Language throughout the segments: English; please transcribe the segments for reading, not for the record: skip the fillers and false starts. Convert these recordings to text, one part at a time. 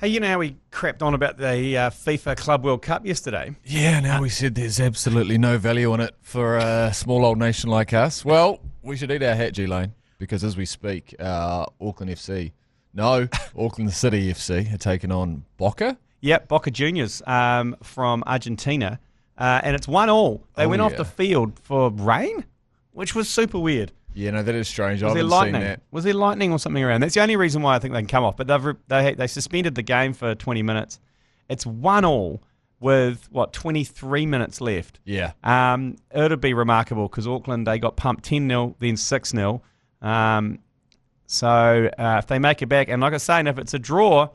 Hey, you know how we crapped on about the FIFA Club World Cup yesterday? Yeah, now we said there's absolutely no value in it for a small old nation like us. Well, we should eat our hat, G Lane, because as we speak, Auckland City FC are taking on Boca. Yep, Boca Juniors from Argentina, and it's 1-1. They went off the field for rain, which was super weird. Yeah, no, that is strange. Was I there haven't lightning? seen that. Was there lightning or something around? That's the only reason why I think they can come off. But they suspended the game for 20 minutes. It's 1-1 with, 23 minutes left. Yeah. It'll be remarkable because Auckland, they got pumped 10-0, then 6-0. So if they make it back, and like I was saying, if it's a draw,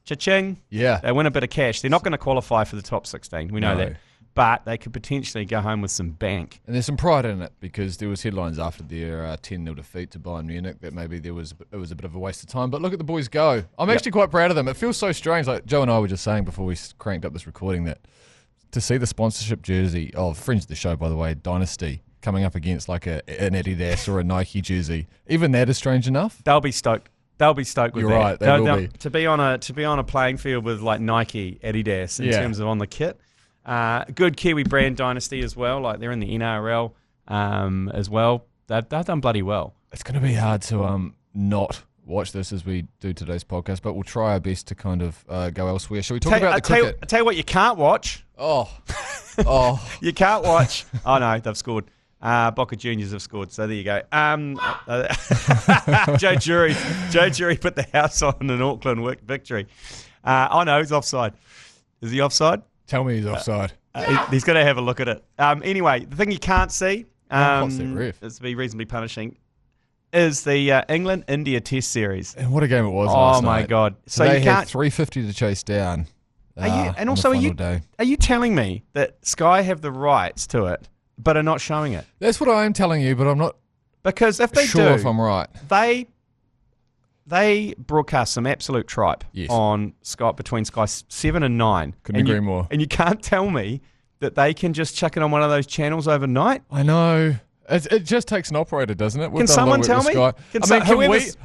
cha-ching, Yeah. they win a bit of cash. They're not going to qualify for the top 16. We know that. But they could potentially go home with some bank. And there's some pride in it because there was headlines after their 10-0 defeat to Bayern Munich that maybe it was a bit of a waste of time. But look at the boys go. I'm actually quite proud of them. It feels so strange. Like Joe and I were just saying before we cranked up this recording that to see the sponsorship jersey of friends of the show, by the way, Dynasty, coming up against like an Adidas or a Nike jersey, even that is strange enough. They'll be stoked. They'll be stoked with You're that. right. They will be. To be on a playing field with like Nike, Adidas in terms of on the kit. Good Kiwi brand Dynasty as well. Like they're in the NRL as well. They've done bloody well. It's going to be hard to not watch this as we do today's podcast, but we'll try our best to kind of go elsewhere. Shall we talk about the cricket? I'll tell you what you can't watch. Oh. You can't watch. Oh, no, they've scored. Boca Juniors have scored, so there you go. Joe Jury put the house on an Auckland victory. No, he's offside. Is he offside? Tell me he's offside. He's going to have a look at it. Anyway, the thing you can't see, is to be reasonably punishing, is the England-India Test Series. And what a game it was last night. Oh, my God. So they had 350 to chase down are you telling me that Sky have the rights to it, but are not showing it? That's what I am telling you, but I'm not because if they sure if I'm right. They broadcast some absolute tripe on Sky between Sky 7 and 9. Couldn't agree more. And you can't tell me that they can just chuck it on one of those channels overnight. I know. It just takes an operator, doesn't it? Can someone tell me?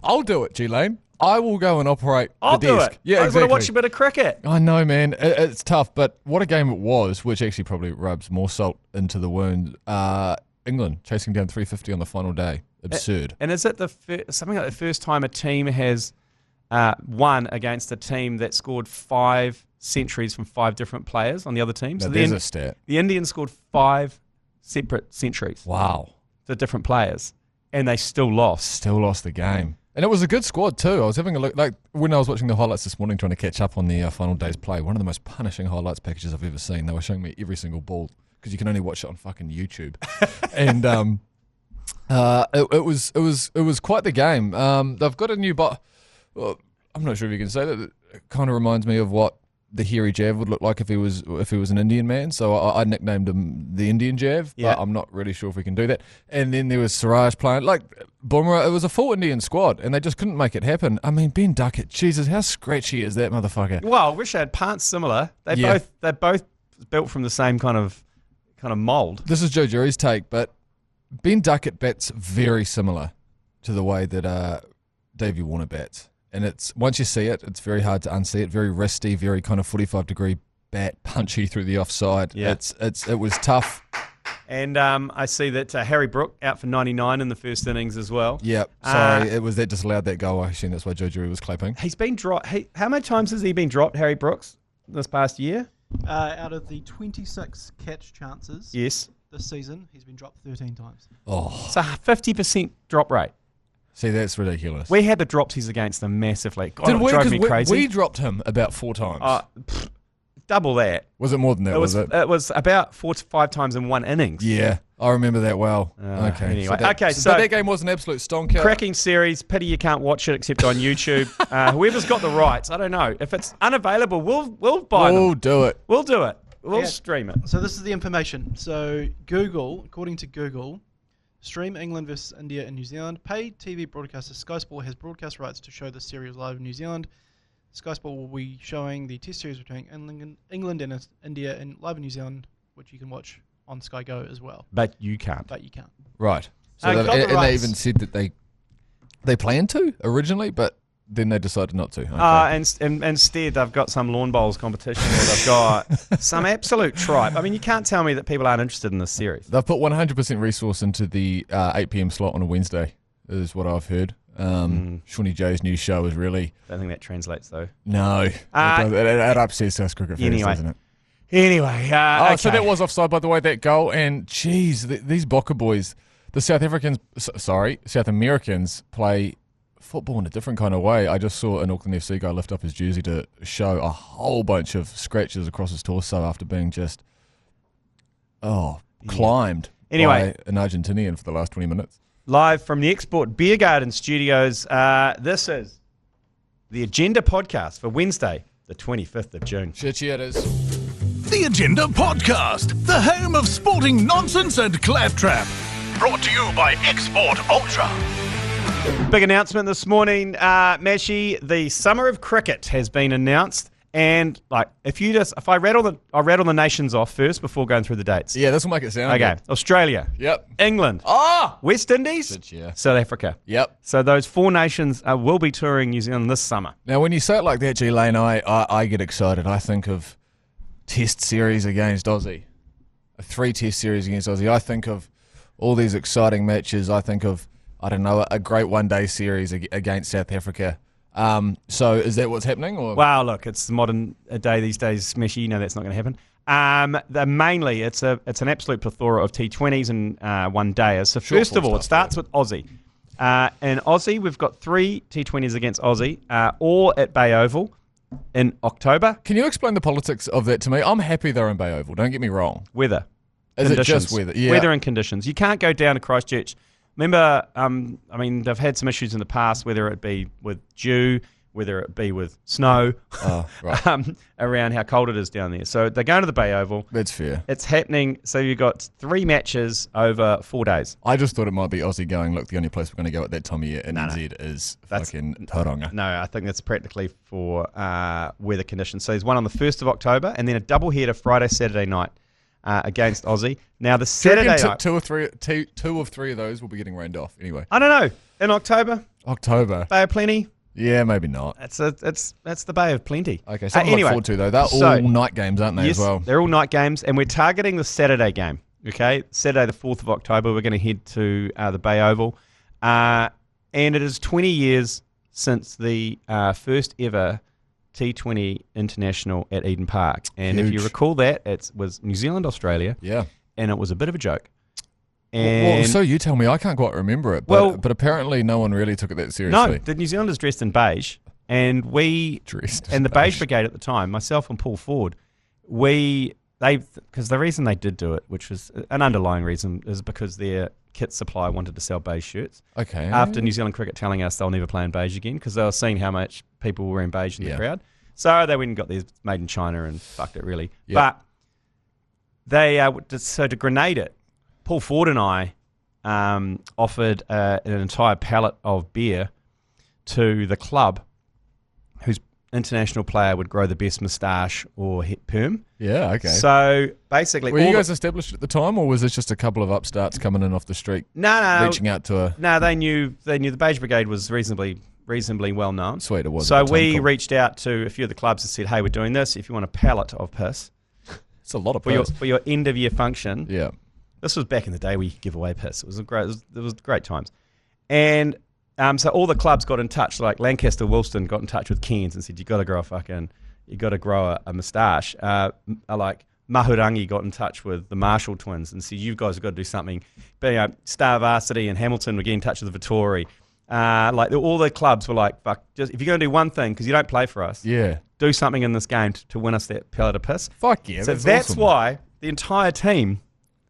I'll do it, G Lane. I will go and operate the desk. Do it. Yeah, I exactly. want to watch a bit of cricket. I know, man. It's tough, but what a game it was, which actually probably rubs more salt into the wound. England chasing down 350 on the final day. Absurd. And is it something like the first time a team has won against a team that scored 5 centuries from 5 different players on the other team? So there's a stat. The Indians scored 5 separate centuries. Wow. To different players. And they still lost. Still lost the game. And it was a good squad too. I was having a look, like when I was watching the highlights this morning trying to catch up on the final day's play, one of the most punishing highlights packages I've ever seen. They were showing me every single ball because you can only watch it on fucking YouTube. And it was quite the game. They've got a new well, I'm not sure if you can say that. It kind of reminds me of what the hairy Jav would look like if he was an Indian man. So I nicknamed him the Indian Jav, but I'm not really sure if we can do that. And then there was Siraj playing, like Bumrah. It was a full Indian squad, and they just couldn't make it happen. I mean, Ben Duckett, Jesus, how scratchy is that motherfucker? Well, Rishad Pant's similar. They're both built from the same kind of mould. This is Joe Jury's take, but Ben Duckett bats very similar to the way that Davey Warner bats. And it's once you see it, it's very hard to unsee it. Very wristy, very kind of 45-degree bat, punchy through the offside. Yeah. It was tough. And I see that Harry Brook out for 99 in the first innings as well. Yep. Sorry, it was that disallowed that goal. I assume that's why Joe Jury was clapping. He's been dropped. How many times has he been dropped, Harry Brooks, this past year? Out of the 26 catch chances this season, he's been dropped 13 times. Oh. So 50% drop rate. See, that's ridiculous. We had the dropsies against them massively. God, Did we? It drove me crazy. We dropped him about 4 times. Double that. Was it more than that? It was about 4 to 5 times in one innings. Yeah, I remember that well. Okay. Anyway, so that game was an absolute stonker. Cracking series. Pity you can't watch it except on YouTube. Whoever's got the rights, I don't know. If it's unavailable, we'll buy them. We'll do it. We'll do it. We'll stream it. So this is the information. So Google, according to Google, stream England vs India in New Zealand. Paid TV broadcaster Sky Sport has broadcast rights to show the series live in New Zealand. Sky Sport will be showing the Test series between England and India live in New Zealand, which you can watch on Sky Go as well. But you can't. Right. So they even said that they planned to originally, but then they decided not to. Okay. And instead they've got some lawn bowls competition where they've got some absolute tripe. I mean, you can't tell me that people aren't interested in this series. They've put 100% resource into the 8 p.m. slot on a Wednesday, is what I've heard. Shawnee J's new show is really... I don't think that translates, though. No. It upsets us cricket fans, doesn't it? Anyway. Okay. So that was offside, by the way, that goal. And, geez, these Boca boys, the South Americans play football in a different kind of way. I just saw an Auckland FC guy lift up his jersey to show a whole bunch of scratches across his torso after being just, climbed by an Argentinian for the last 20 minutes. Live from the Export Beer Garden studios, this is the Agenda podcast for Wednesday, the 25th of June. Shit, yeah, it is. The Agenda Podcast, the home of sporting nonsense and claptrap. Brought to you by Export Ultra. Big announcement this morning, Mashi. The summer of cricket has been announced, and if I rattle the nations off first before going through the dates. Yeah, this will make it sound okay. Good. Australia. Yep. England. West Indies. Shit, yeah. South Africa. Yep. So those 4 nations will be touring New Zealand this summer. Now, when you say it like that, G Lane, I get excited. I think of Test series against Aussie, a 3-test series against Aussie. I think of all these exciting matches. I think of, I don't know, a great one-day series against South Africa. So is that what's happening? Or? Wow, look, it's the modern day these days, Messi. You know that's not going to happen. Mainly, it's an absolute plethora of T20s and one-dayers. So first of all, it starts with Aussie. In Aussie, we've got 3 T20s against Aussie, all at Bay Oval in October. Can you explain the politics of that to me? I'm happy they're in Bay Oval. Don't get me wrong. Weather. Is conditions. It just weather? Yeah. Weather and conditions. You can't go down to Christchurch. Remember, they've had some issues in the past, whether it be with dew, whether it be with snow, around how cold it is down there. So they're going to the Bay Oval. That's fair. It's happening. So you've got 3 matches over 4 days. I just thought it might be Aussie going, look, the only place we're going to go at that time of year in NZ is fucking Tauranga. No, I think that's practically for weather conditions. So there's one on the 1st of October and then a doubleheader Friday, Saturday night. Against Aussie. Now the Saturday night, 2 of 3 of those will be getting rained off anyway. I don't know. In October, Bay of Plenty. Yeah, maybe not. It's the Bay of Plenty. Okay, something to look forward to though. They're all night games, aren't they? Yes, as well. They're all night games, and we're targeting the Saturday game. Okay, Saturday the 4th of October. We're going to head to the Bay Oval, and it is 20 years since the first ever T20 International at Eden Park. And Huge. if you recall that, it was New Zealand, Australia. Yeah. And it was a bit of a joke. Well, so you tell me, I can't quite remember it. But apparently no one really took it that seriously. No, the New Zealanders dressed in beige. And the Beige Brigade at the time, myself and Paul Ford, because the reason they did do it, which was an underlying reason, is because their kit supply wanted to sell beige shirts. Okay. After New Zealand Cricket telling us they'll never play in beige again because they were seeing how much people were wearing beige in the crowd. So they went and got these made in China and fucked it really. Yep. But they to grenade it, Paul Ford and I offered an entire pallet of beer to the club whose international player would grow the best moustache or hit perm. Yeah, okay. So basically, were you guys established at the time, or was this just a couple of upstarts coming in off the street? No, reaching out to a. No, they knew the Beige Brigade was reasonably well known. Sweet, it was. So we reached out to a few of the clubs and said, "Hey, we're doing this. If you want a pallet of piss, it's a lot of piss for your end of year function." Yeah, this was back in the day we give away piss. It was great times, and. So all the clubs got in touch, like Lancaster Wilston got in touch with Cairns and said, you got to grow a moustache. Like Mahurangi got in touch with the Marshall twins and said, you guys have got to do something. But, Star Varsity and Hamilton were getting in touch with the Vittori. All the clubs were like, fuck, just if you're going to do one thing, because you don't play for us, do something in this game to win us that pellet of piss. Fuck yeah, so that's awesome. Why the entire team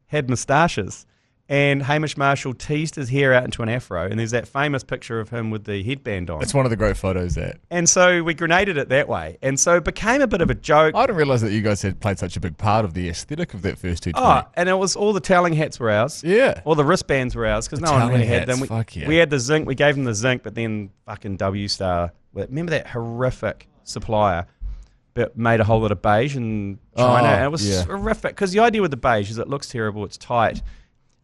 had moustaches. And Hamish Marshall teased his hair out into an afro, and there's that famous picture of him with the headband on. It's one of the great photos there. And so we grenaded it that way. And so it became a bit of a joke. I didn't realise that you guys had played such a big part of the aesthetic of that first T20. Oh, and it was all the toweling hats were ours. Yeah. All the wristbands were ours, because no one really had them. Fuck yeah. We had the zinc, we gave them the zinc, but then fucking W-Star. Remember that horrific supplier that made a whole lot of beige in China? And it was horrific, because the idea with the beige is it looks terrible, it's tight.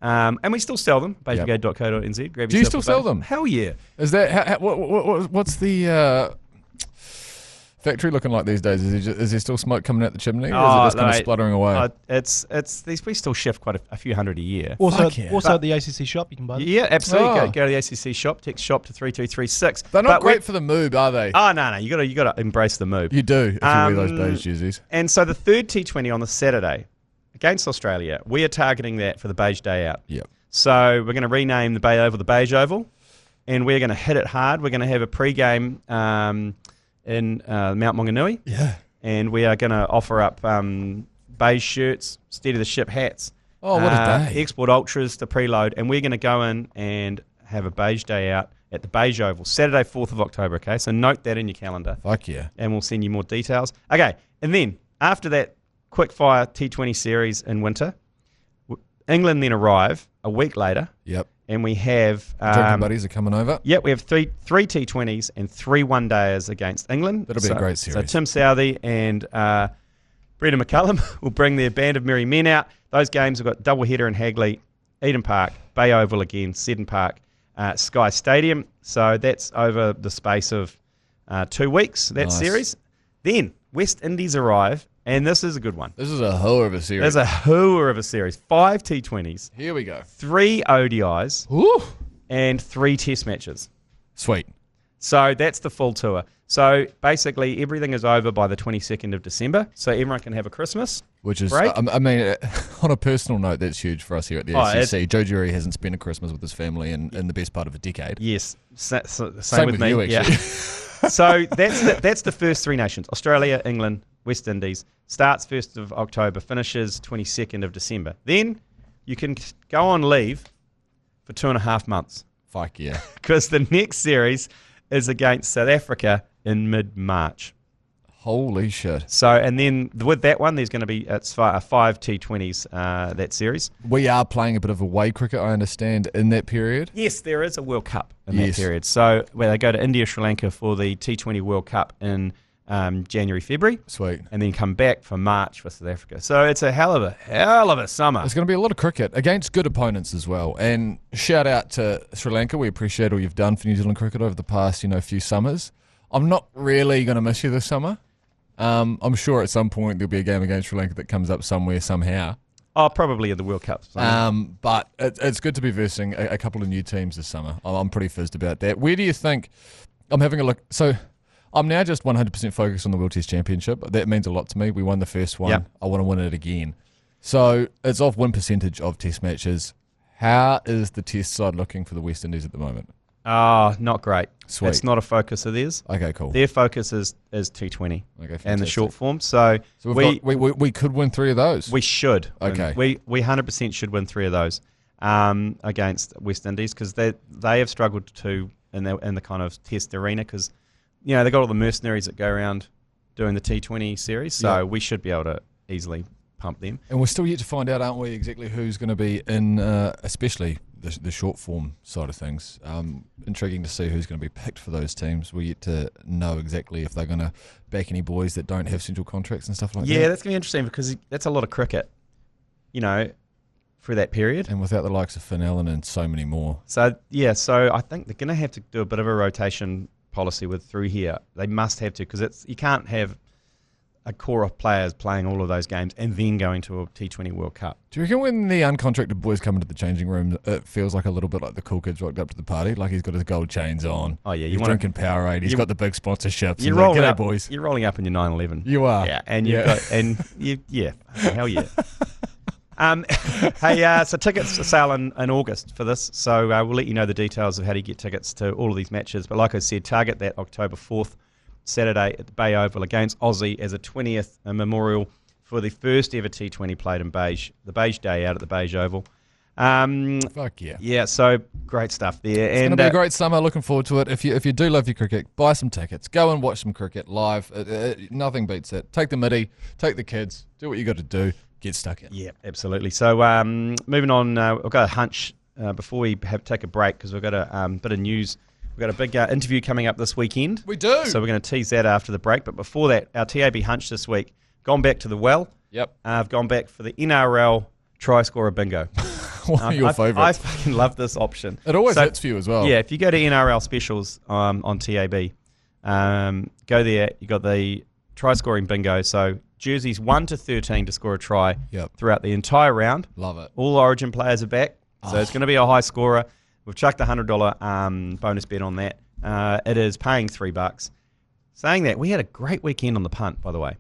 And we still sell them, beigbrigade.co.nz. Grab Do you yourself still a sell bale. them? Hell yeah. Is that what's the factory looking like these days? Is there still smoke coming out the chimney, or is it just kind of spluttering away? We still shift quite a few hundred a year. Also, Fuck yeah. at the ACC shop, you can buy them. Yeah, absolutely. Oh. Go to the ACC shop, text shop to 32336. They're not great for the moob, are they? Oh, no. You got to embrace the move. You do if you wear those beige jerseys. And so the third T20 on the Saturday against Australia, we are targeting that for the beige day out. Yep. So we're going to rename the Bay Oval the Beige Oval, and we're going to hit it hard. We're going to have a pre-game in Mount Maunganui. Yeah. And we are going to offer up beige shirts, Steady the Ship hats. Oh, what a day. Export Ultras to preload. And we're going to go in and have a beige day out at the Beige Oval, Saturday, 4th of October, okay? So note that in your calendar. Fuck yeah. And we'll send you more details. Okay, and then after that quickfire T20 series in winter, England then arrive a week later. Yep. And we have... Drinking buddies are coming over. Yep, we have three T20s and 3 one-dayers against England. That'll be a great series. So Tim Southey and Brendan McCullum will bring their band of merry men out. Those games have got doubleheader in Hagley, Eden Park, Bay Oval again, Seddon Park, Sky Stadium. So that's over the space of 2 weeks, that series. Then West Indies arrive, and this is a good one. This is a hell of a series. There's a hooer of a series. 5 T20s. Here we go. 3 ODIs. Ooh. And 3 test matches. Sweet. So that's the full tour. So basically everything is over by the 22nd of December, so everyone can have a Christmas. Which is, break. I mean, on a personal note, that's huge for us here at the ACC. Joe Jury hasn't spent a Christmas with his family in the best part of a decade. Yes, same with with me. you, actually. Yeah. So that's the first 3 nations: Australia, England, West Indies. Starts 1st of October, finishes 22nd of December. Then you can go on leave for 2.5 months. Fuck yeah. Because the next series is against South Africa in mid-March. Holy shit. So, and then with that one, there's going to be 5 T20s, that series. We are playing a bit of away cricket, I understand, in that period. Yes, there is a World Cup in that period. So, where they go to India, Sri Lanka for the T20 World Cup in January, February. Sweet. And then come back for March for South Africa. So, it's a hell of a summer. There's going to be a lot of cricket against good opponents as well. And shout out to Sri Lanka. We appreciate all you've done for New Zealand cricket over the past, few summers. I'm not really going to miss you this summer. I'm sure at some point there'll be a game against Sri Lanka that comes up somewhere, somehow. Oh, probably in the World Cup. But it's good to be versing a couple of new teams this summer. I'm pretty fizzed about that. Where do you think... I'm having a look... So I'm now just 100% focused on the World Test Championship. That means a lot to me. We won the first one. Yep. I want to win it again. So it's off win percentage of Test matches. How is the Test side looking for the West Indies at the moment? Not great. Sweet. It's not a focus of theirs. Okay, cool. Their focus is T20 Okay, and the fantastic. short form. So we could win 3 of those. we should. Okay. We 100% should win 3 of those against West Indies because they have struggled to in the kind of Test arena because they got all the mercenaries that go around doing the T20 series. So we should be able to easily pump them. And we're still yet to find out, aren't we, exactly who's going to be in, especially the short form side of things. Intriguing to see who's going to be picked for those teams. We're yet to know exactly if they're going to back any boys that don't have central contracts and stuff like that. Yeah, that's going to be interesting because that's a lot of cricket, for that period. And without the likes of Finn Allen and so many more. So I think they're going to have to do a bit of a rotation policy through here. They must have to because you can't have a core of players playing all of those games and then going to a T20 World Cup. Do you reckon when the uncontracted boys come into the changing room, it feels like a little bit like the cool kids rocked up to the party? Like he's got his gold chains on. Oh yeah, he's drinking Powerade. He's got the big sponsorships. You're rolling rolling up, up, boys. You're rolling up in your 911. You are. Yeah, and you've got hell yeah. Hey, so tickets sale in August for this. So we'll let you know the details of how to get tickets to all of these matches. But like I said, target that October 4th. Saturday at the Bay Oval against Aussie as a 20th memorial for the first ever T20 played in beige, the beige day out at the Beige Oval. Fuck yeah. Yeah, so great stuff there. It's going to be a great summer. Looking forward to it. If you do love your cricket, buy some tickets. Go and watch some cricket live. Nothing beats it. Take the middie, take the kids, do what you got to do, get stuck in. Yeah, absolutely. So moving on, we've got a hunch before we take a break because we've got a bit of news. We've got a big interview coming up this weekend. We do. So we're going to tease that after the break. But before that, our TAB hunch this week, gone back to the well. Yep. I've gone back for the NRL try scorer bingo. One of your I favourites. fucking love this option. It always hits for you as well. Yeah, if you go to NRL specials on TAB, go there. You got the try scoring bingo. So jerseys 1 to 13 to score a try throughout the entire round. Love it. All Origin players are back, so it's going to be a high scorer. We've chucked a $100 bonus bet on that. It is paying $3. Saying that, we had a great weekend on the punt, by the way.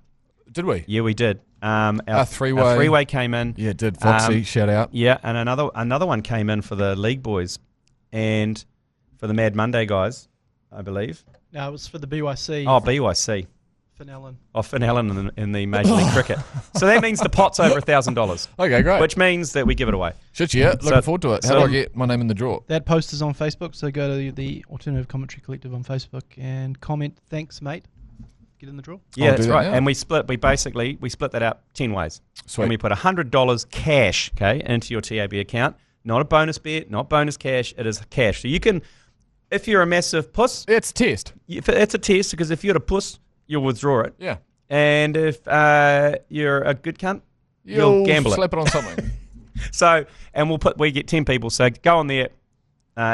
Did we? Yeah, we did. Our three-way came in. Yeah, it did. Foxy, shout out. Yeah, and another one came in for the league boys and for the Mad Monday guys, I believe. No, it was for the BYC. Oh, BYC. Finn Allen. Oh, Finn Allen in the Major League Cricket. So that means the pot's over $1,000. Okay, great. Which means that we give it away. Shit, yeah. Looking forward to it. How do I get my name in the draw? That post is on Facebook, so go to the Alternative Commentary Collective on Facebook and comment, thanks, mate. Get in the draw. Yeah, that's right. Now. And we split that out 10 ways. Sweet. And we put $100 cash, into your TAB account. Not a bonus bet, not bonus cash. It is cash. So you can, if you're a massive puss. It's a test. It's a test because if you're a puss, you'll withdraw it. Yeah. And if you're a good cunt, you'll gamble slap it on something. So, and we get 10 people. So go on there.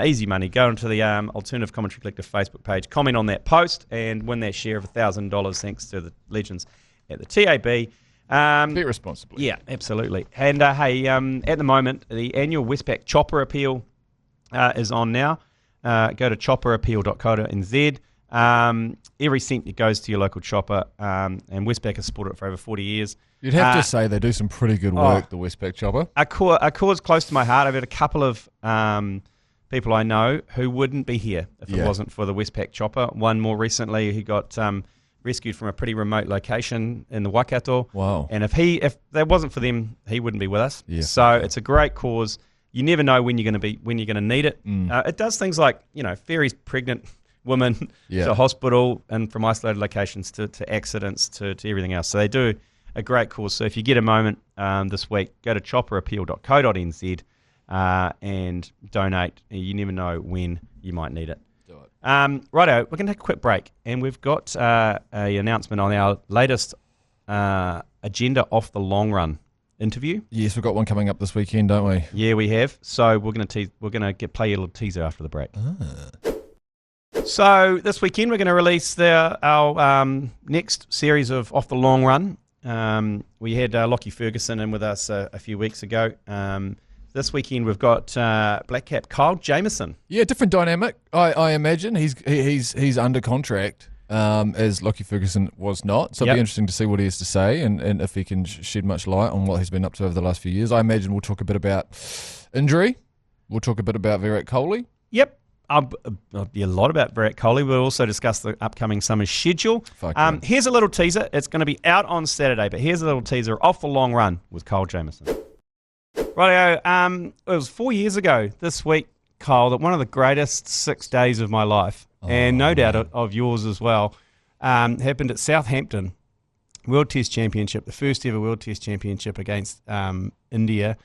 Easy money. Go into the Alternative Commentary Collective Facebook page, comment on that post, and win that share of $1,000 thanks to the legends at the TAB. Be responsibly. Yeah, absolutely. And hey, at the moment, the annual Westpac Chopper Appeal is on now. Go to chopperappeal.co.nz. Every cent that goes to your local chopper, and Westpac has supported it for over 40 years. You'd have to say they do some pretty good work, the Westpac Chopper. A cause close to my heart. I've had a couple of people I know who wouldn't be here if it wasn't for the Westpac Chopper. One more recently, he got rescued from a pretty remote location in the Waikato. Wow. And if that wasn't for them, he wouldn't be with us. Yeah. So it's a great cause. You never know when you're going to need it. It does things like, ferries pregnant women to hospital and from isolated locations to accidents to everything else. So they do a great cause. So if you get a moment this week, go to chopperappeal.co.nz and donate. You never know when you might need it. Do it. Righto, we're going to take a quick break, and we've got an announcement on our latest agenda off the long run interview. Yes, we've got one coming up this weekend, don't we? Yeah, we have. So we're going to play you a little teaser after the break. So this weekend we're going to release our next series of Off the Long Run. We had Lockie Ferguson in with us a few weeks ago. This weekend we've got Black Cap Kyle Jamieson. Yeah, different dynamic. I imagine he's under contract, as Lockie Ferguson was not. So it'll be interesting to see what he has to say and if he can shed much light on what he's been up to over the last few years. I imagine we'll talk a bit about injury. We'll talk a bit about Virat Kohli. Yep. There'll be a lot about Virat Kohli. We'll also discuss the upcoming summer schedule. Here's a little teaser. It's going to be out on Saturday, but here's a little teaser off the long run with Kyle Jamieson. Rightio. It was 4 years ago this week, Kyle, that one of the greatest 6 days of my life, and no doubt of yours as well, happened at Southampton World Test Championship, the first ever World Test Championship against India.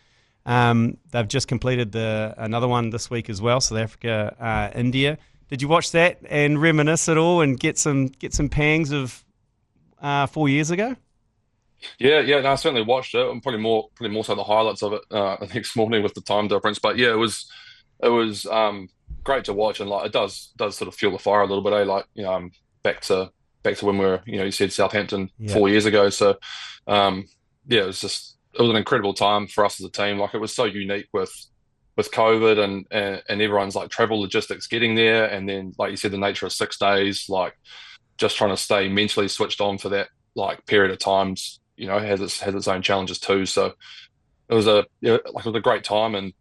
They've just completed another one this week as well, South Africa, India. Did you watch that and reminisce at all and get some pangs of 4 years ago? Yeah, no, I certainly watched it. And probably more so the highlights of it the next morning with the time difference. But yeah, it was great to watch, and like it does sort of fuel the fire a little bit. Like back to when we were you said Southampton 4 years ago. So it was an incredible time for us as a team. Like it was so unique with COVID and everyone's like travel logistics getting there, and then like you said, the nature of 6 days, like just trying to stay mentally switched on for that like period of times. Has its own challenges too. So it was a great time, and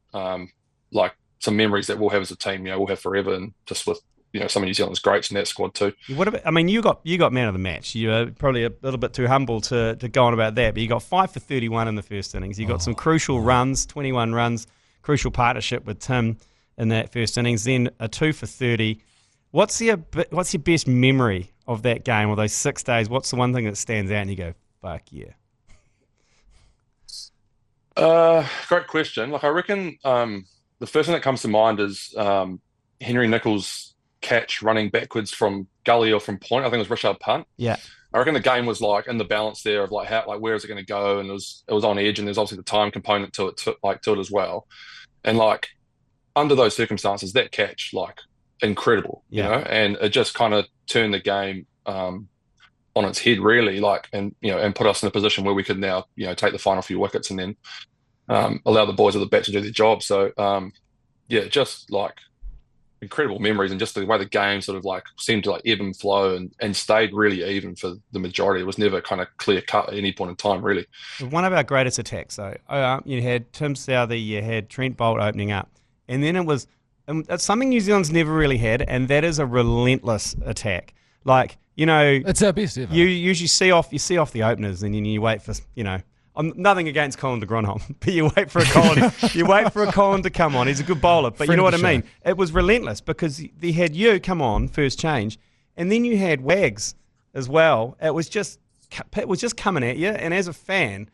like some memories that we'll have as a team. We'll have forever, and just with some of New Zealand's greats in that squad too. What about? I mean, you got man of the match. You were probably a little bit too humble to go on about that, but you got 5 for 31 in the first innings. You got some crucial runs, 21 runs, crucial partnership with Tim in that first innings. Then a 2 for 30. What's your best memory of that game or those 6 days? What's the one thing that stands out and you go, fuck yeah? Great question. Like I reckon the first thing that comes to mind is Henry Nichols' catch running backwards from gully or from point. I think it was Richard Punt. Yeah. I reckon the game was like in the balance there of like where is it going to go, and it was on edge, and there's obviously the time component to it as well, and like under those circumstances, that catch like incredible, you know, and it just kind of turned the game on its head really, like, and and put us in a position where we could now take the final few wickets and then allow the boys at the bat to do their job. So just like incredible memories, and just the way the game sort of like seemed to like ebb and flow and stayed really even for the majority. It was never kind of clear cut at any point in time, really. One of our greatest attacks, though, you had Tim Southey, you had Trent Boult opening up, and then it's something New Zealand's never really had, and that is a relentless attack. Like, it's our best ever. You usually see off the openers, and then you wait for nothing against Colin de Grandhomme, but you wait for a Colin to come on. He's a good bowler, but you know what I mean. It was relentless because they had you come on first change, and then you had Wags as well. It was just coming at you, and as a fan,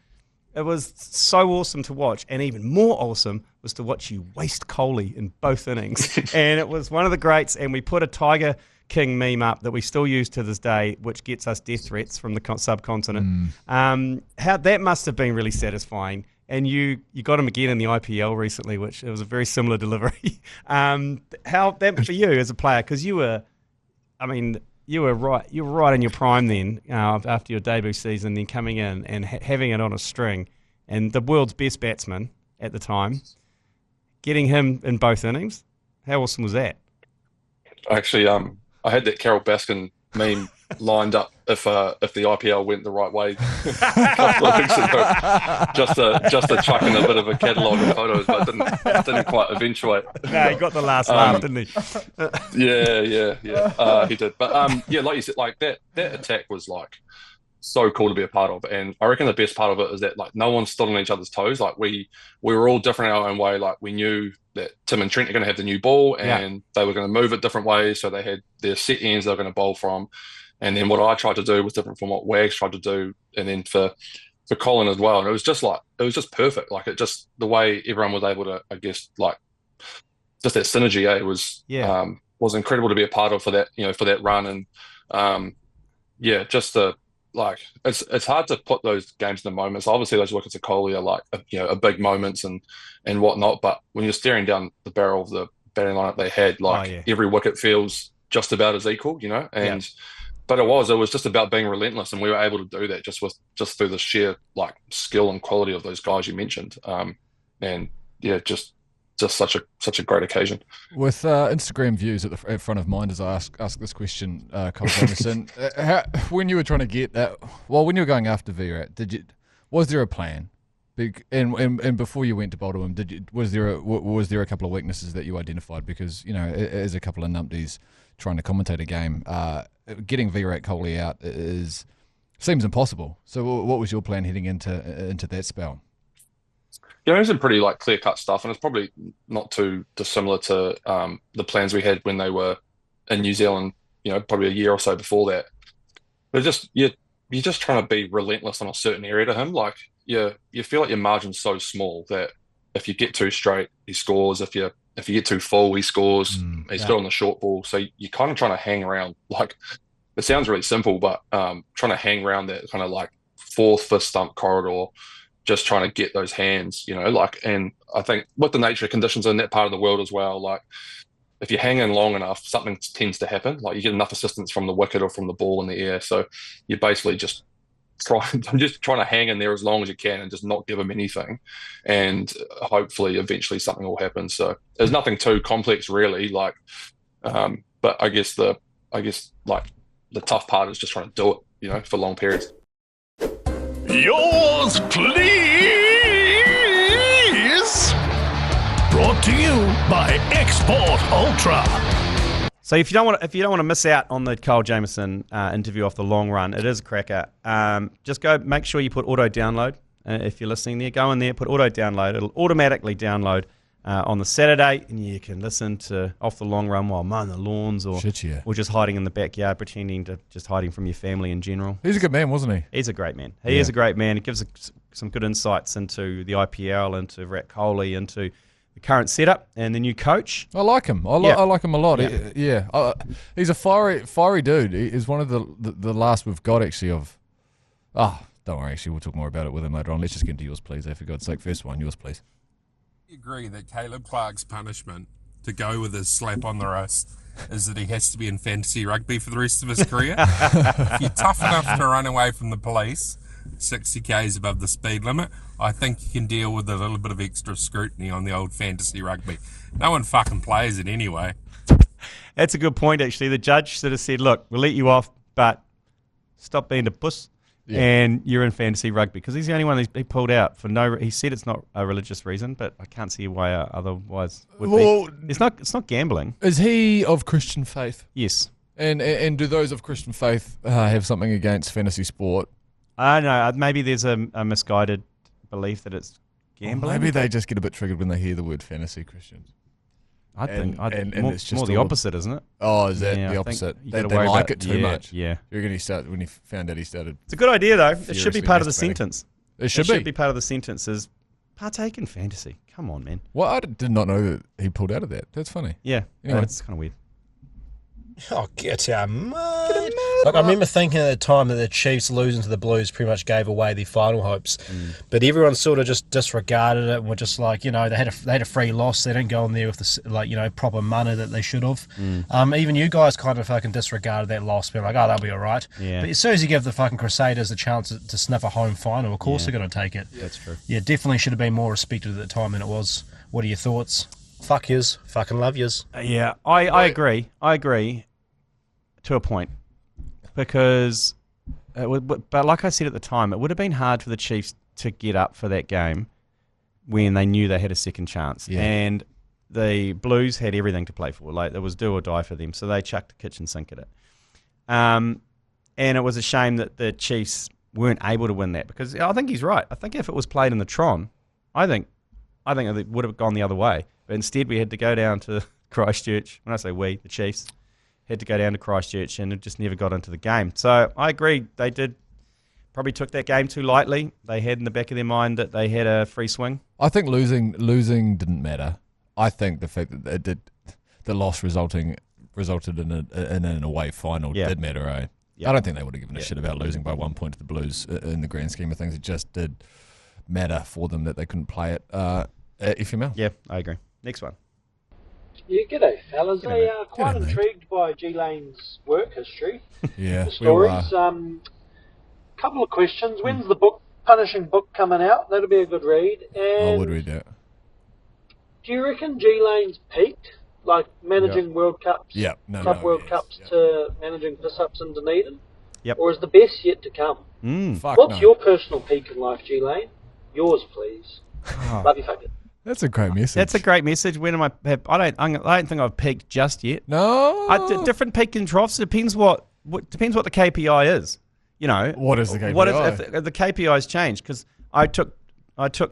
it was so awesome to watch, and even more awesome was to watch you waste Kohli in both innings. And it was one of the greats, and we put a Tiger King meme up that we still use to this day, which gets us death threats from the subcontinent. How that must have been really satisfying. And you got him again in the IPL recently, which it was a very similar delivery. How that for you as a player, because you were right in your prime then, after your debut season, then coming in and having it on a string, and the world's best batsman at the time, getting him in both innings. How awesome was that? Actually, I had that Carol Baskin meme lined up if the IPL went the right way a couple of weeks ago, just to chuck in a bit of a catalogue of photos, but didn't quite eventuate. No, he got the last laugh, didn't he? Yeah, he did. But like you said, like that attack was like so cool to be a part of, and I reckon the best part of it is that like no one stood on each other's toes. Like we were all different in our own way. Like we knew that Tim and Trent are going to have the new ball, and they were going to move it different ways. So they had their set ends they were going to bowl from, and then what I tried to do was different from what Wags tried to do, and then for Colin as well. And it was just perfect. Like it just the way everyone was able to, I guess, like just that synergy. It was incredible to be a part of for that for that run, and just the. Like it's hard to put those games in the moments. Obviously, those wickets of Kohli are like a big moments and whatnot. But when you're staring down the barrel of the batting lineup they had, like every wicket feels just about as equal, And but it was just about being relentless, and we were able to do that just through the sheer like skill and quality of those guys you mentioned. Just such a great occasion. With Instagram views at the front of mind as I ask this question, Kyle Jamieson, when you were trying to get that, when you were going after Virat, was there a plan? And before you went to bowl to him, was there a couple of weaknesses that you identified? Because as a couple of numpties trying to commentate a game, getting Virat Kohli out seems impossible. So what was your plan heading into that spell? It was some pretty like clear-cut stuff, and it's probably not too dissimilar to the plans we had when they were in New Zealand, probably a year or so before that. But you're just trying to be relentless on a certain area to him. Like you feel like your margin's so small that if you get too straight, he scores. If you get too full, he scores. He's good on the short ball. So you're kind of trying to hang around. Like it sounds really simple, but trying to hang around that kind of like fourth, fifth stump corridor. Just trying to get those hands, and I think with the nature of conditions in that part of the world as well, like if you hang in long enough, something tends to happen. Like you get enough assistance from the wicket or from the ball in the air. So you're basically just trying to hang in there as long as you can and just not give them anything. And hopefully eventually something will happen. So there's nothing too complex really, like, but I guess like the tough part is just trying to do it, for long periods. Yours, please. Brought to you by Export Ultra. So if you don't want to miss out on the Kyle Jamieson interview off the long run, it is a cracker. Just go make sure you put auto download if you're listening there. Go in there, put auto download. It'll automatically download on the Saturday, and you can listen to off the long run while mowing the lawns or just hiding in the backyard, hiding from your family in general. He's a good man, wasn't he? He's a great man. He is a great man. He gives some good insights into the IPL, into Virat Kohli, into the current setup and the new coach. I like him. I like him a lot. He's a fiery dude. He's one of the last we've got actually of. Don't worry. Actually, we'll talk more about it with him later on. Let's just get into yours, please. For God's sake, first one, yours, please. I agree that Caleb Clark's punishment to go with his slap on the wrist is that he has to be in fantasy rugby for the rest of his career. If you're tough enough to run away from the police 60 k's above the speed limit, I think you can deal with a little bit of extra scrutiny on the old fantasy rugby. No one fucking plays it anyway. That's a good point, actually. The judge sort of said, look, we'll let you off, but stop being a puss. Yeah. And you're in fantasy rugby, because he's the only one he pulled out for no. He said it's not a religious reason, but I can't see why otherwise would be. It's not gambling. Is he of Christian faith? Yes. And do those of Christian faith have something against fantasy sport? I don't know. Maybe there's a misguided belief that it's gambling. Maybe they just get a bit triggered when they hear the word fantasy, Christians. I think it's just more the opposite, isn't it? Oh, is that the opposite? They like it too much. Yeah. You're going to start when he found out he started. It's a good idea, though. It should be part of the sentence. It should be part of the sentence is partake in fantasy. Come on, man. Well, I did not know that he pulled out of that. That's funny. Yeah. Anyway. It's kind of weird. Oh, get out, mate. Like, I remember thinking at the time that the Chiefs losing to the Blues pretty much gave away their final hopes. But everyone sort of just disregarded it and were just like, they had a free loss. They didn't go in there with the proper money that they should have. Even you guys kind of fucking disregarded that loss, being like, oh, they'll be all right. Yeah. But as soon as you give the fucking Crusaders a chance to sniff a home final, of course they're going to take it. That's true. Yeah, definitely should have been more respected at the time than it was. What are your thoughts? Fuck yous. Fucking love yous. Yeah, I agree. I agree to a point. Because, but like I said at the time, it would have been hard for the Chiefs to get up for that game when they knew they had a second chance. Yeah. And the Blues had everything to play for. Like, it was do or die for them. So they chucked the kitchen sink at it. And it was a shame that the Chiefs weren't able to win that, because I think he's right. I think if it was played in the Tron, I think it would have gone the other way. But instead we had to go down to Christchurch. When I say we, the Chiefs had to go down to Christchurch, and it just never got into the game. So I agree. They probably took that game too lightly. They had in the back of their mind that they had a free swing. I think losing didn't matter. I think the fact that the loss resulted in an away final did matter, eh? Yep. I don't think they would have given a shit about losing by 1 point to the Blues in the grand scheme of things. It just did matter for them that they couldn't play it. FML. Yeah, I agree. Next one. Yeah, g'day, fellas. G'day, I'm quite intrigued by G Lane's work history. Yeah, the stories. Couple of questions. When's the Punishing book coming out? That'll be a good read. And I would read that. Do you reckon G Lane's peaked? Like managing World Cups, World Cups to managing piss-ups in Dunedin? Yep. Or is the best yet to come? What's your personal peak in life, G Lane? Yours, please. Love you, fucker. That's a great message. That's a great message. When am I? I don't think I've peaked just yet. No. Different peak and troughs. Depends what the KPI is. You know. What is the KPI? What if the KPIs change? Because I took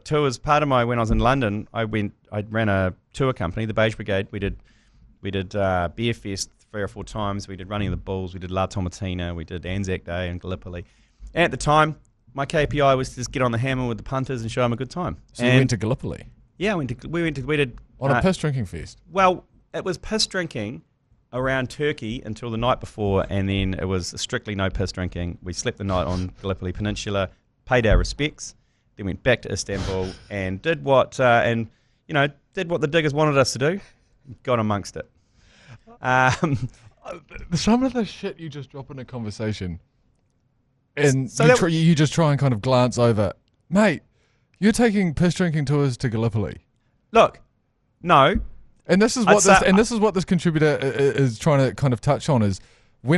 tours. Part of when I was in London, I ran a tour company, the Beige Brigade. We did Beer Fest 3 or 4 times. We did Running of the Bulls. We did La Tomatina. We did Anzac Day and Gallipoli. And at the time, my KPI was to just get on the hammer with the punters and show them a good time. So you went to Gallipoli? Yeah, we did on a piss drinking fest. Well, it was piss drinking around Turkey until the night before, and then it was strictly no piss drinking. We slept the night on Gallipoli Peninsula, paid our respects, then went back to Istanbul and did what the diggers wanted us to do. Got amongst it. Some of the shit you just drop in a conversation, and you just try and kind of glance over, mate. You're taking piss drinking tours to Gallipoli. Look, no, and this is what this contributor is trying to kind of touch on is we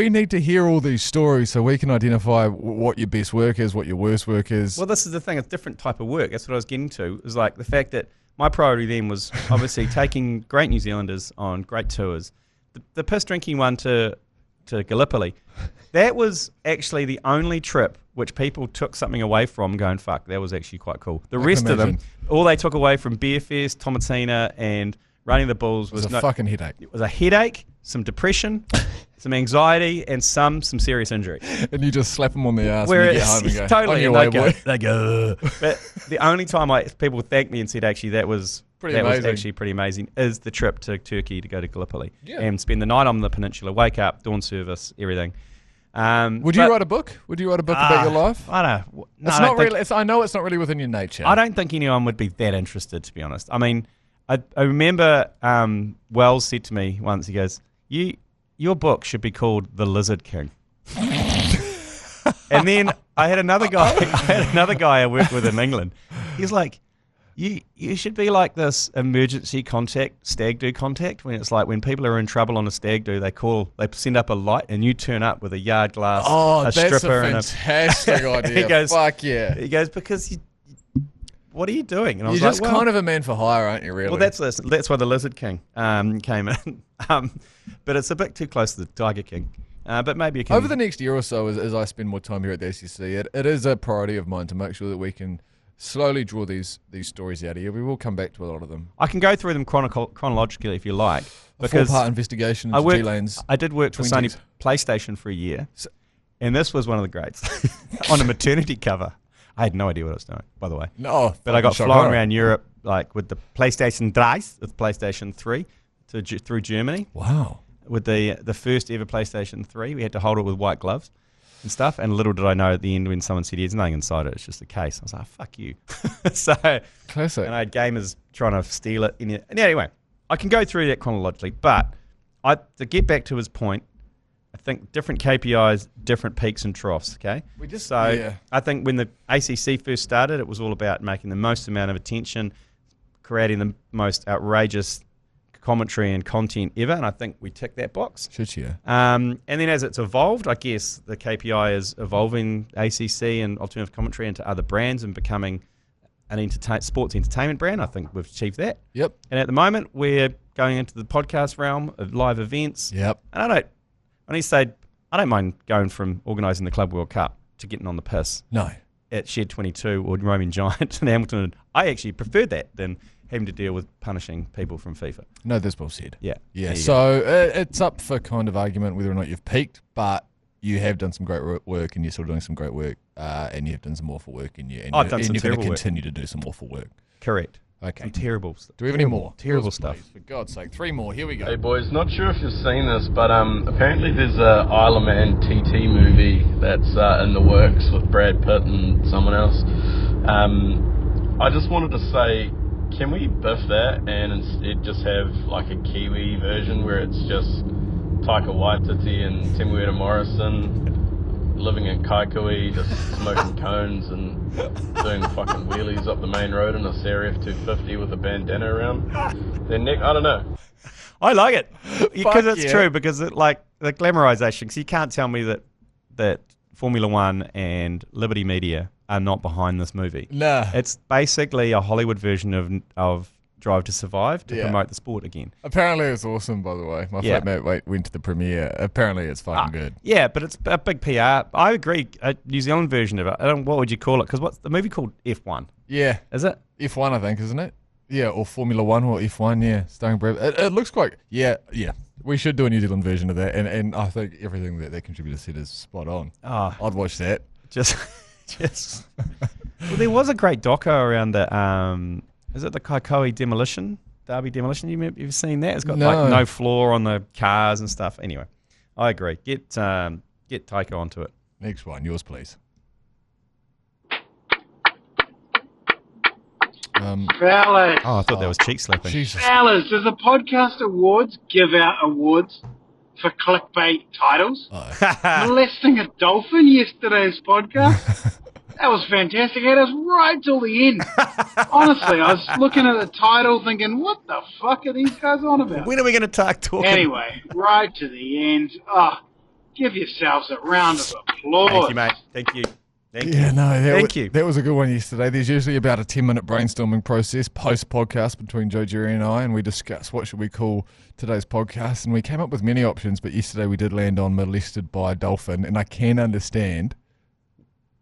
need to hear all these stories so we can identify what your best work is, what your worst work is. Well, this is the thing; it's different type of work. That's what I was getting to. It was like the fact that my priority then was obviously taking great New Zealanders on great tours. The piss drinking one to Gallipoli, that was actually the only trip which people took something away from going, fuck, that was actually quite cool. The rest of them, all they took away from Beer Fest, Tomatina and running the Bulls was a fucking headache. It was a headache, some depression, some anxiety, and some serious injury. And you just slap them on the ass when you get home and go, totally, on your way, boy. They go. But the only time people thanked me and said, actually, that was actually pretty amazing, is the trip to Turkey to go to Gallipoli and spend the night on the peninsula, wake up, dawn service, everything. Would you write a book? Would you write a book about your life? I don't know. No, it's not really. I know it's not really within your nature. I don't think anyone would be that interested, to be honest. I mean, I remember Wells said to me once, he goes, your book should be called The Lizard King. And then I had another guy I worked with in England. He's like, you should be like this emergency contact, stag do contact, when it's like when people are in trouble on a stag do, they send up a light and you turn up with a yard glass, a stripper, and fantastic idea. He goes, fuck yeah. He goes, because what are you doing? And I was You're just like, kind of a man for hire, aren't you, really? Well, that's why the Lizard King came in. But it's a bit too close to the Tiger King. But maybe over the next year or so, as I spend more time here at the ACC, it is a priority of mine to make sure that we can slowly draw these stories out of here. We will come back to a lot of them. I can go through them chronologically if you like. Because a 4-part investigation into G Lane's. I did work for Sony PlayStation for a year, and this was one of the greats. On a maternity cover. I had no idea what I was doing, by the way. No, but I got flown around Europe like with the PlayStation 3, with PlayStation 3 through Germany. Wow. With the first ever PlayStation 3, we had to hold it with white gloves and stuff. And little did I know at the end when someone said, there's nothing inside it, it's just a case. I was like, fuck you. So classic. And I had gamers trying to steal it. And anyway, I can go through that chronologically, but to get back to his point, I think different KPIs, different peaks and troughs, okay? I think when the ACC first started, it was all about making the most amount of attention, creating the most outrageous commentary and content ever, and I think we tick that box. Should you? And then as it's evolved, I guess the KPI is evolving ACC and alternative commentary into other brands and becoming an sports entertainment brand. I think we've achieved that. Yep. And at the moment, we're going into the podcast realm of live events. Yep. And I don't mind going from organising the Club World Cup to getting on the piss. No. At Shed 22 or Roaming Giant in Hamilton. I actually preferred that than having to deal with punishing people from FIFA. No, that's well said. Yeah. So it's up for kind of argument whether or not you've peaked, but you have done some great work and you're still doing some great work, and you've done some awful work, and you're going to continue to do some awful work. Correct. Okay. Some terrible stuff. Do we have any more? Terrible stuff. Please, for God's sake. 3 more. Here we go. Hey, boys. Not sure if you've seen this, but apparently there's a Isle of Man TT movie that's in the works with Brad Pitt and someone else. I just wanted to say, can we biff that and instead just have like a Kiwi version where it's just Taika Waititi and Temuera Morrison living in Kaikui, just smoking cones and doing fucking wheelies up the main road in a CRF 250 with a bandana around their neck? I don't know. I like it because it's true, because it, like the glamorization, because you can't tell me that Formula One and Liberty Media are not behind this movie. Nah. It's basically a Hollywood version of Drive to Survive to promote the sport again. Apparently it's awesome, by the way. My flatmate went to the premiere. Apparently it's fucking good. Yeah, but it's a big PR. I agree. A New Zealand version of it. What would you call it? Because what's the movie called? F1. Yeah. Is it? F1, I think, isn't it? Yeah, or Formula One or F1, yeah. Starring Brad. It looks quite... Yeah. We should do a New Zealand version of that, and I think everything that contributor said is spot on. I'd watch that. Just... Well, there was a great doco around the... is it the Kaikoui demolition? Derby demolition? You've seen that? It's got like no floor on the cars and stuff. Anyway, I agree. Get Taiko onto it. Next one, yours please. Fellas. Oh, I thought that was cheek slapping. Fellas, does the Podcast Awards give out awards for clickbait titles? Molesting a dolphin yesterday's podcast. That was fantastic. It had us right till the end. Honestly, I was looking at the title thinking, what the fuck are these guys on about? When are we going to talk? Anyway, right to the end. Give yourselves a round of applause. Thank you, mate. Thank you. Thank you. That was a good one yesterday. There's usually about a 10-minute brainstorming process post-podcast between Joe, Jerry and I, and we discuss what should we call today's podcast, and we came up with many options, but yesterday we did land on molested by a dolphin, and I can understand,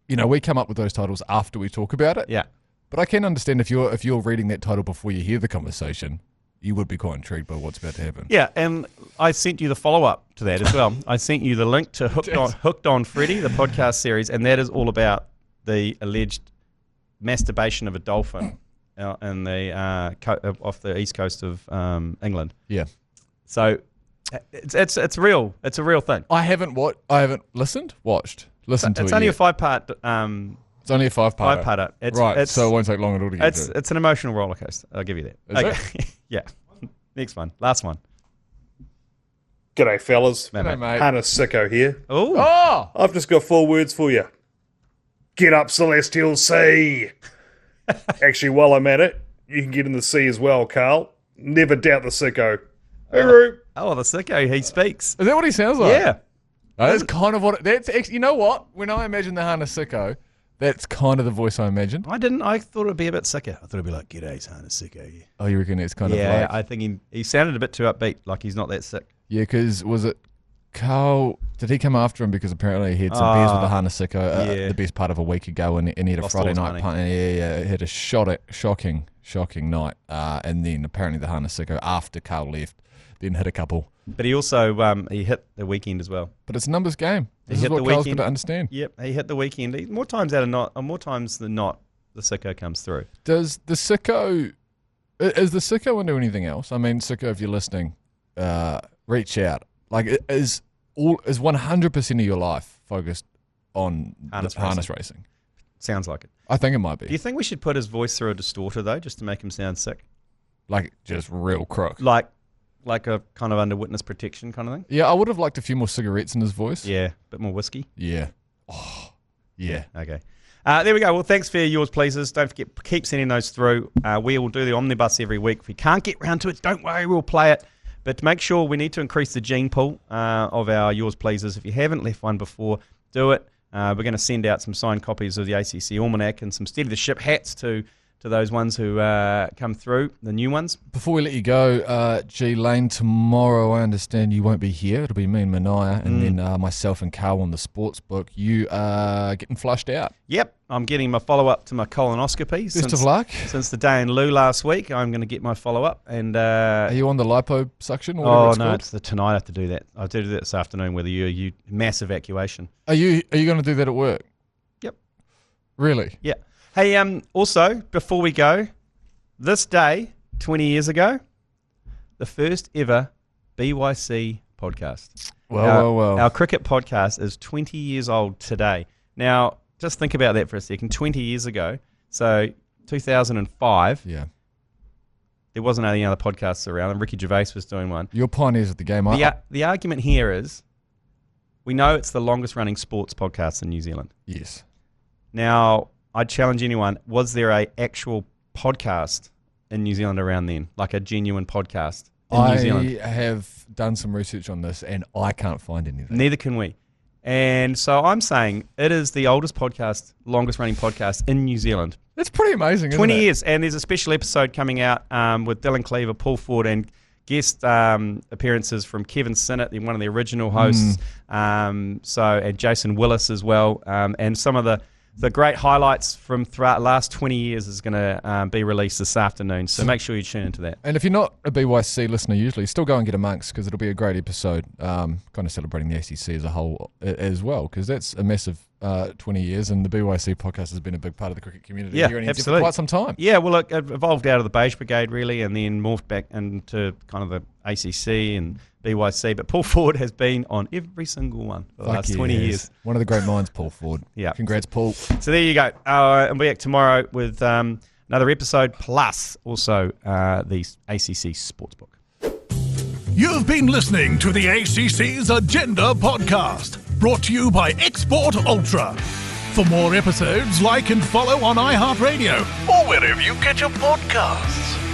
we come up with those titles after we talk about it. Yeah. But I can understand if you're reading that title before you hear the conversation, you would be quite intrigued by what's about to happen. Yeah, and I sent you the follow-up to that as well. I sent you the link to Hooked on Freddy, the podcast series, and that is all about the alleged masturbation of a dolphin in the off the east coast of England. Yeah. So it's real. It's a real thing. I haven't listened to it. It's only yet. a 5-part. It's only a 5-parter. 5-parter. Right, so it won't take long at all to get through. It's an emotional roller coaster. I'll give you that. Is it? Yeah. Next one. Last one. G'day, fellas. G'day, mate. Hannah Sicko here. Oh! I've just got 4 words for you. Get up, Celestial Sea. Actually, while I'm at it, you can get in the sea as well, Carl. Never doubt the Sicko. Hooroo. Oh, the Sicko. He speaks. Is that what he sounds like? Yeah. That's kind of what... You know what? When I imagine the Hannah Sicko, that's kind of the voice I imagined. I didn't. I thought it'd be a bit sicker. I thought it'd be like, "G'day, Hannah Sicko." Yeah. Oh, you reckon it's kind of Yeah, like... I think he sounded a bit too upbeat, like he's not that sick. Yeah, because was it Carl... Did he come after him because apparently he had some beers with the Hannah Sicko the best part of a week ago and he had a Lost Friday all his night money. punt. Yeah, he had a shocking night. And then apparently the Hannah Sicko, after Carl left, then hit a couple. But he also he hit the weekend as well. But it's a numbers game. This He is hit what the Carl's got weekend. to understand. Yep, he hit the weekend. More times than not, the Sicko comes through. Does the Sicko... Is the Sicko into anything else? I mean, Sicko, if you're listening, reach out. Like, is 100% of your life focused on harness racing? Sounds like it. I think it might be. Do you think we should put his voice through a distorter, though, just to make him sound sick? Like, just real crook. Like a kind of under witness protection kind of thing? Yeah, I would have liked a few more cigarettes in his voice. Yeah, a bit more whiskey. Yeah. Oh, yeah. Okay. There we go. Well, thanks for yours, pleases. Don't forget, keep sending those through. We will do the omnibus every week. If we can't get round to it, don't worry, we'll play it. But to make sure, we need to increase the gene pool of our yours, pleases. If you haven't left one before, do it. We're going to send out some signed copies of the ACC Almanac and some Steady the Ship hats to those ones who come through, the new ones. Before we let you go, G Lane, tomorrow I understand you won't be here. It'll be me and Mania, and then myself and Carl on the sports book. You are getting flushed out. Yep, I'm getting my follow-up to my colonoscopy. Best of luck. Since the day in Lou last week, I'm going to get my follow-up. And are you on the liposuction? Or no, it's tonight I have to do that. I'll do that this afternoon with you mass evacuation. Are you going to do that at work? Yep. Really? Yeah. Hey, also, before we go, this day, 20 years ago, the first ever BYC podcast. Well. Our cricket podcast is 20 years old today. Now, just think about that for a second. 20 years ago, so 2005, there wasn't any other podcasts around, and Ricky Gervais was doing one. You're pioneers of the game. The argument here is, we know it's the longest-running sports podcast in New Zealand. Yes. Now, I'd challenge anyone, was there a actual podcast in New Zealand around then? Like a genuine podcast in New Zealand? I have done some research on this and I can't find anything. Neither can we. And so I'm saying it is the oldest podcast, longest running podcast in New Zealand. That's pretty amazing, 20 isn't it? years. And there's a special episode coming out with Dylan Cleaver, Paul Ford, and guest appearances from Kevin Sinnott, one of the original hosts, and Jason Willis as well. And some of the great highlights from throughout the last 20 years is going to be released this afternoon. So make sure you tune into that. And if you're not a BYC listener usually, still go and get amongst because it'll be a great episode, kind of celebrating the ACC as a whole as well, because that's a massive 20 years and the BYC podcast has been a big part of the cricket community here in New Zealand for quite some time. Yeah, well, it evolved out of the Beige Brigade really and then morphed back into kind of the ACC and BYC. But Paul Ford has been on every single one for the last 20 years. One of the great minds, Paul Ford. Yeah. Congrats, Paul. So there you go. And we'll be back tomorrow with another episode plus also the ACC Sportsbook. You've been listening to the ACC's Agenda podcast, brought to you by Export Ultra. For more episodes, like and follow on iHeartradio or wherever you get your podcasts.